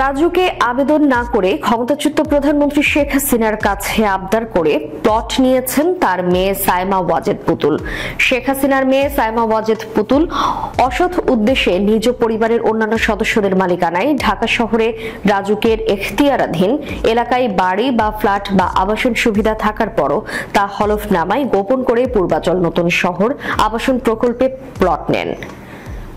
রাজুকে আবেদন না করে ক্ষমতাচ্যুত প্রধানমন্ত্রী শেখ হাসিনার কাছে আবদার করে প্লট নিয়েছেন তার মেয়ে সাইমা ওয়াজেদ পুতুল। শেখ হাসিনার মেয়ে সাইমা ওয়াজেদ পুতুল অসৎ উদ্দেশ্যে নিজ পরিবারের অন্যান্য সদস্যদের মালিকানায় ঢাকা শহরে রাজুকে এখতিয়ারাধীন এলাকায় বাড়ি বা ফ্ল্যাট বা আবাসন সুবিধা থাকার পরও তা হলফনামায় গোপন করে পূর্বাচল নতুন শহর আবাসন প্রকল্পে প্লট নেন।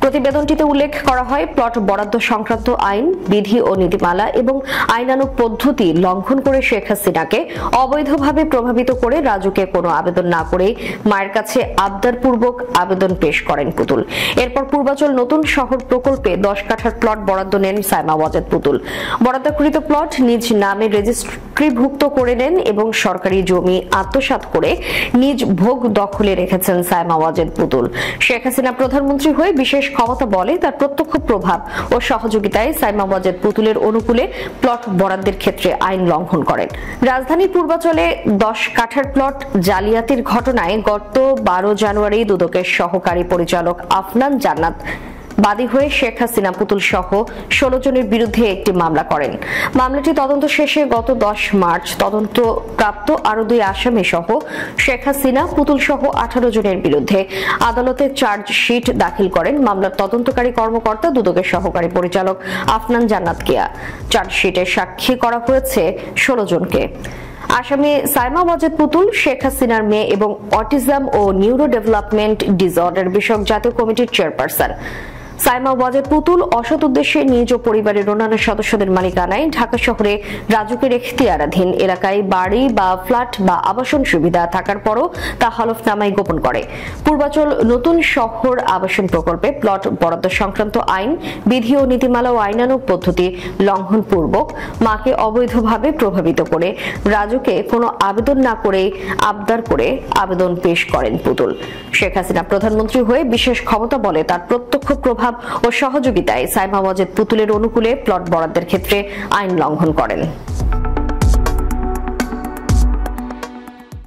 প্রতিবেদনটিতে উল্লেখ করা হয়, প্লট বরাদ্দ সংক্রান্ত আইন, বিধি ও নীতিমালা এবং আইনানুগ পদ্ধতি লঙ্ঘন করে শেখ হাসিনাকে অবৈধভাবে প্রভাবিত করে রাজুকে কোনো আবেদন না করে মায়ের কাছে আবদারপূর্বক আবেদন পেশ করেন পুতুল। এরপর পূর্বাচল নতুন শহর প্রকল্পে 10 কাঠার প্লট বরাদ্দ নেন সাইমা ওয়াজেদ পুতুল। বরাদ্দকৃত প্লট নিজ নামে রেজিস্ট্রিভুক্ত করে নেন এবং সরকারি জমি আত্মসাৎ করে নিজ ভোগ দখলে রেখেছেন সাইমা ওয়াজেদ পুতুল। শেখ হাসিনা প্রধানমন্ত্রী হয়ে বিশেষ ক্ষমতা বলে তার প্রত্যক্ষ প্রভাব ও সহযোগিতায় সাইমা ওয়াজেদ পুতুলের অনুকূলে প্লট বরাদ্দের ক্ষেত্রে আইন লঙ্ঘন করেন। রাজধানীর পূর্বাচলে 10 কাঠার প্লট জালিয়াতির ঘটনায় গত 12 জানুয়ারি দুদকের সহকারী পরিচালক আফনান জান্নাত বাদী হয়ে শেখ হাসিনা পুতুল সহ 16 জনের বিরুদ্ধে একটি মামলা করেন। মামলাটি তদন্ত শেষে গত 10 মার্চ তদন্তপ্রাপ্ত আরো 2 আসামি সহ শেখ হাসিনা পুতুল সহ 18 জনের বিরুদ্ধে আদালতে চার্জশিট দাখিল করেন মামলার তদন্তকারী কর্মকর্তা দুদকের সহকারী পরিচালক আফনান জান্নাতকে। চার্জশিটে সাক্ষী করা হয়েছে 16 জনকে। আসামি সাইমা ওয়াজেদ পুতুল শেখ হাসিনার মেয়ে এবং অটিজম ও নিউরো ডেভেলপমেন্ট ডিসঅর্ডার বিষয়ক জাতীয় কমিটির চেয়ারপারসন। সাইমা ওয়াজেদ পুতুল অসৎ উদ্দেশ্যে নিজ পরিবারের অন্যান্য সদস্যদের মালিকানায় ঢাকা শহরে রাজুকের এখতিয়ারাধীন এলাকায় বাড়ি বা ফ্ল্যাট বা আবাসন সুবিধা থাকার পরও তা হলফনামায় গোপন করে পূর্বাচল নতুন শহর আবাসন প্রকল্পে প্লট বরাদ্দ সংক্রান্ত আইন, বিধি ও নীতিমালা ও আইনানুগ পদ্ধতি লঙ্ঘনপূর্বক মাকে অবৈধভাবে প্রভাবিত করে রাজুকে কোনো আবেদন না করে আবদার করে আবেদন পেশ করেন পুতুল। শেখ হাসিনা প্রধানমন্ত্রী হয়ে বিশেষ ক্ষমতা বলে তার প্রত্যক্ষ প্রভাব ও সহযোগিতায় সাইমা ওয়াজেদ পুতুলের অনুকূলে প্লট বরাদ্দের ক্ষেত্রে আইন লঙ্ঘন করেন।